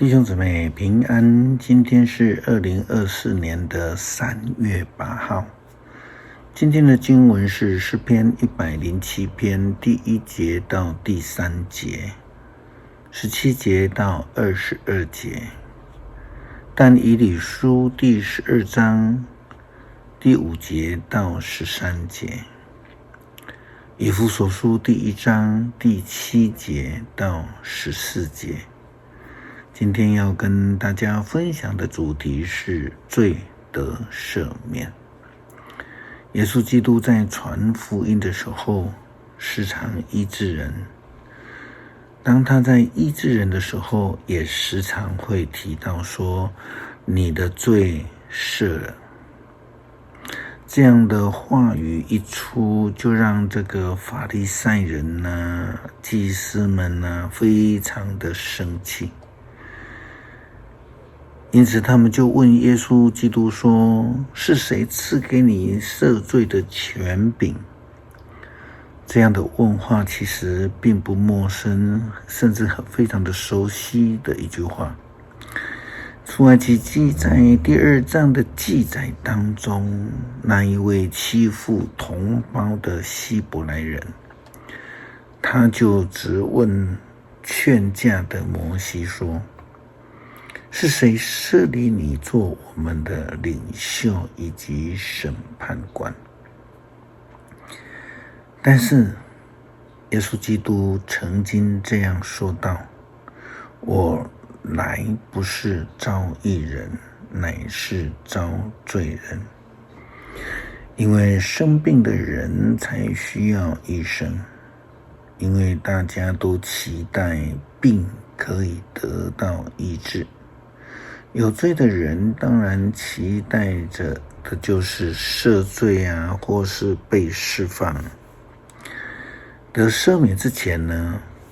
弟兄姊妹平安，今天是2024年的3月8号。今天的经文是诗篇107篇第1节到第3节，17节到22节。但以理书第12章第5节到13节。以弗所书第1章第7节到14节。今天要跟大家分享的主题是罪得赦免。耶稣基督在传福音的时候，时常医治人。当他在医治人的时候，也时常会提到说，你的罪赦了。这样的话语一出，就让这个法利赛人祭司们非常的生气。因此他们就问耶稣基督说，是谁赐给你赦罪的权柄？这样的问话其实并不陌生，甚至非常的熟悉的一句话。出埃及记在第2章的记载当中，那一位欺负同胞的希伯来人，他就质问劝架的摩西说，是谁设立你做我们的领袖以及审判官？但是耶稣基督曾经这样说道，我来不是召义人，乃是召罪人。因为生病的人才需要医生，因为大家都期待病可以得到医治。有罪的人当然期待着的就是赦罪或是被释放。得赦免之前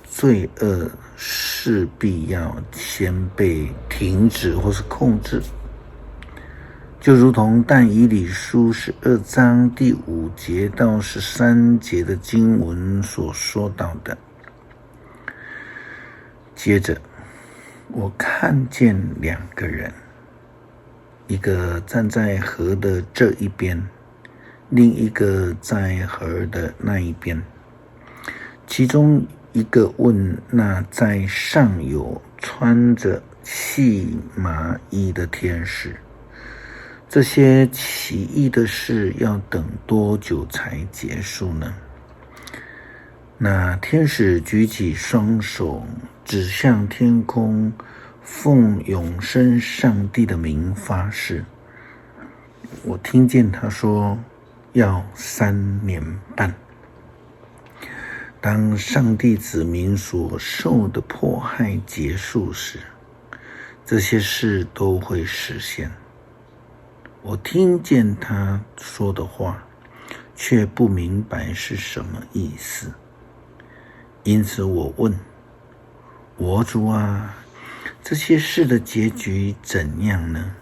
罪恶势必要先被停止或是控制。就如同但以理书12章第5节到13节的经文所说到的。接着我看见2个人，一个站在河的这一边，另一个在河的那一边。其中一个问那在上有穿着细麻衣的天使，这些奇异的事要等多久才结束呢？那天使举起双手指向天空，奉永生上帝的名发誓。我听见他说要3年半。当上帝子民所受的迫害结束时，这些事都会实现。我听见他说的话，却不明白是什么意思。因此我问，我主啊，这些事的结局怎样呢？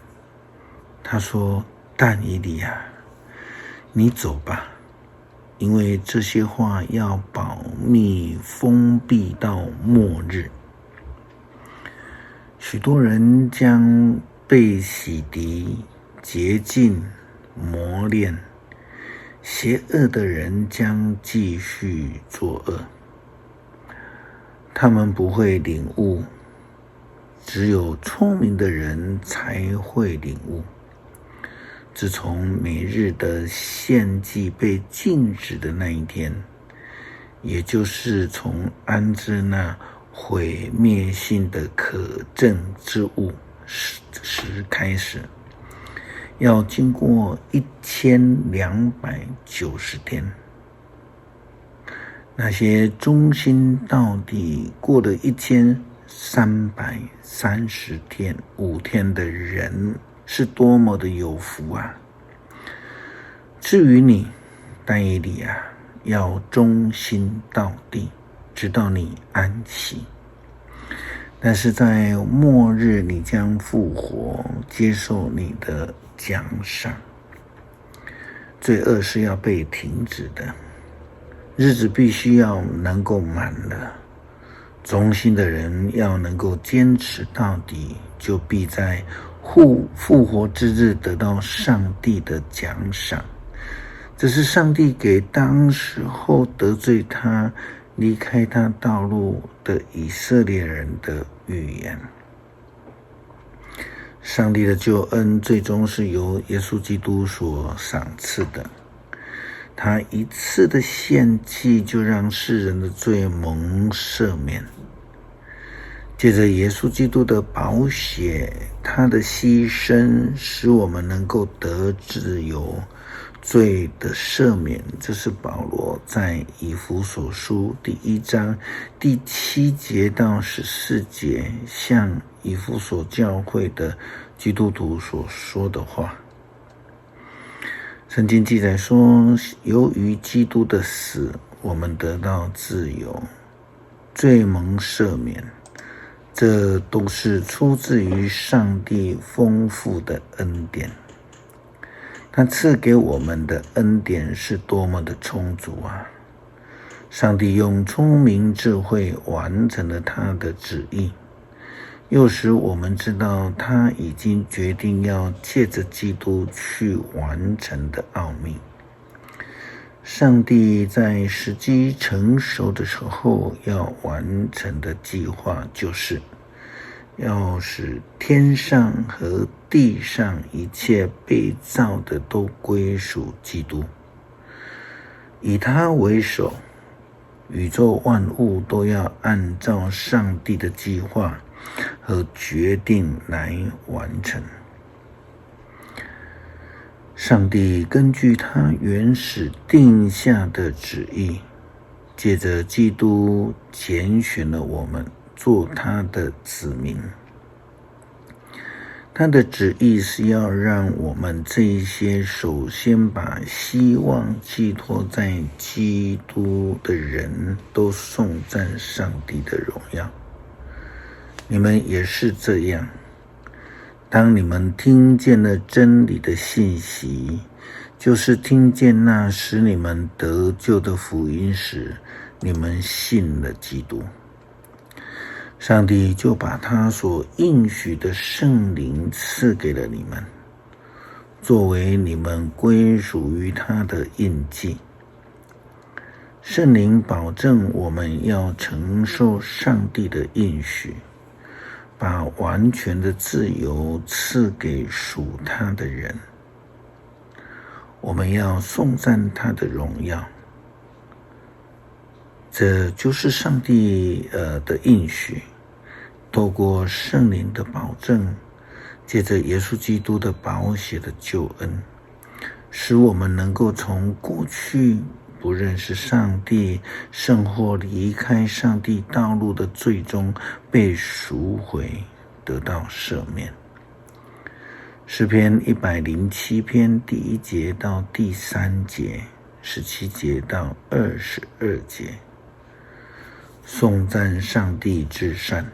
他说，但以理啊，你走吧，因为这些话要保密封闭到末日。许多人将被洗涤、洁净、磨练，邪恶的人将继续作恶。他们不会领悟，只有聪明的人才会领悟。自从每日的献祭被禁止的那一天，也就是从安置那毁灭性的可憎之物时开始，要经过1290天。那些忠心到底过了1335天的人，是多么的有福啊！至于你，但以理啊，要忠心到底，直到你安息。但是在末日，你将复活，接受你的奖赏。罪恶是要被停止的，日子必须要能够满了，忠心的人要能够坚持到底，就必在复活之日得到上帝的奖赏。这是上帝给当时候得罪他、离开他道路的以色列人的预言。上帝的救恩最终是由耶稣基督所赏赐的，他一次的献祭就让世人的罪蒙赦免。借着耶稣基督的宝血，他的牺牲使我们能够得自由，罪的赦免。这是保罗在以弗所书第1章第7节到14节向以弗所教会的基督徒所说的话。圣经记载说，由于基督的死，我们得到自由，罪蒙赦免。这都是出自于上帝丰富的恩典。他赐给我们的恩典是多么的充足啊！上帝用聪明智慧完成了他的旨意，又使我们知道他已经决定要借着基督去完成的奥秘。上帝在时机成熟的时候要完成的计划，就是要使天上和地上一切被造的都归属基督，以他为首，宇宙万物都要按照上帝的计划和决定来完成。上帝根据他原始定下的旨意，借着基督拣选了我们做他的子民。他的旨意是要让我们这一些首先把希望寄托在基督的人都颂赞上帝的荣耀。你们也是这样。当你们听见了真理的信息，就是听见那使你们得救的福音时，你们信了基督。上帝就把他所应许的圣灵赐给了你们，作为你们归属于他的印记。圣灵保证我们要承受上帝的应许，把完全的自由赐给属他的人。我们要颂赞他的荣耀。这就是上帝的应许，透过圣灵的保证，借着耶稣基督的宝血的救恩，使我们能够从过去不认识上帝，甚或离开上帝道路的罪中被赎回，得到赦免。诗篇107篇第1节到第3节，17节到22节，颂赞上帝至善。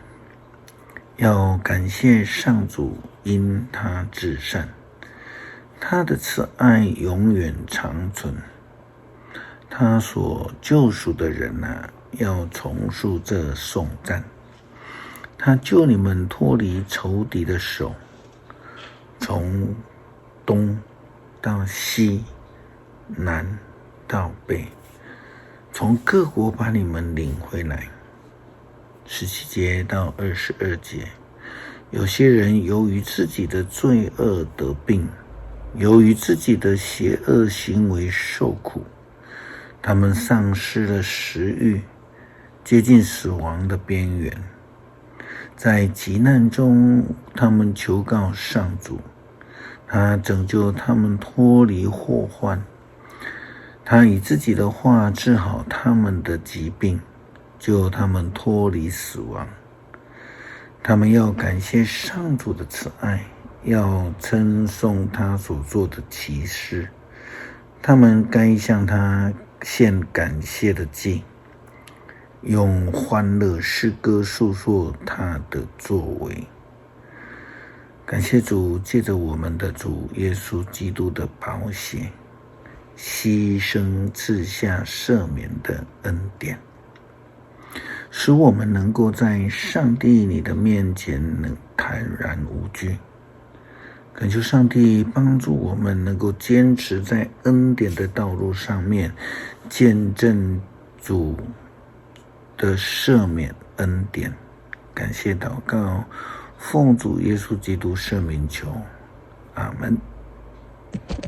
要感谢上主，因他至善，他的慈爱永远长存。他所救赎的人啊，要重述这颂赞。他救你们脱离仇敌的手，从东到西，南到北，从各国把你们领回来。17节到22节，有些人由于自己的罪恶得病，由于自己的邪恶行为受苦，他们丧失了食欲，接近死亡的边缘。在急难中，他们求告上主，他拯救他们脱离祸患，他以自己的话治好他们的疾病，救他们脱离死亡。他们要感谢上主的慈爱，要称颂他所做的奇事。他们该向他献感谢的祭，用欢乐诗歌述说他的作为。感谢主，借着我们的主耶稣基督的宝血，牺牲赐下赦免的恩典。使我们能够在上帝你的面前能坦然无惧。恳求上帝帮助我们能够坚持在恩典的道路上面，见证主的赦免恩典。感谢祷告，奉主耶稣基督圣名求，阿们。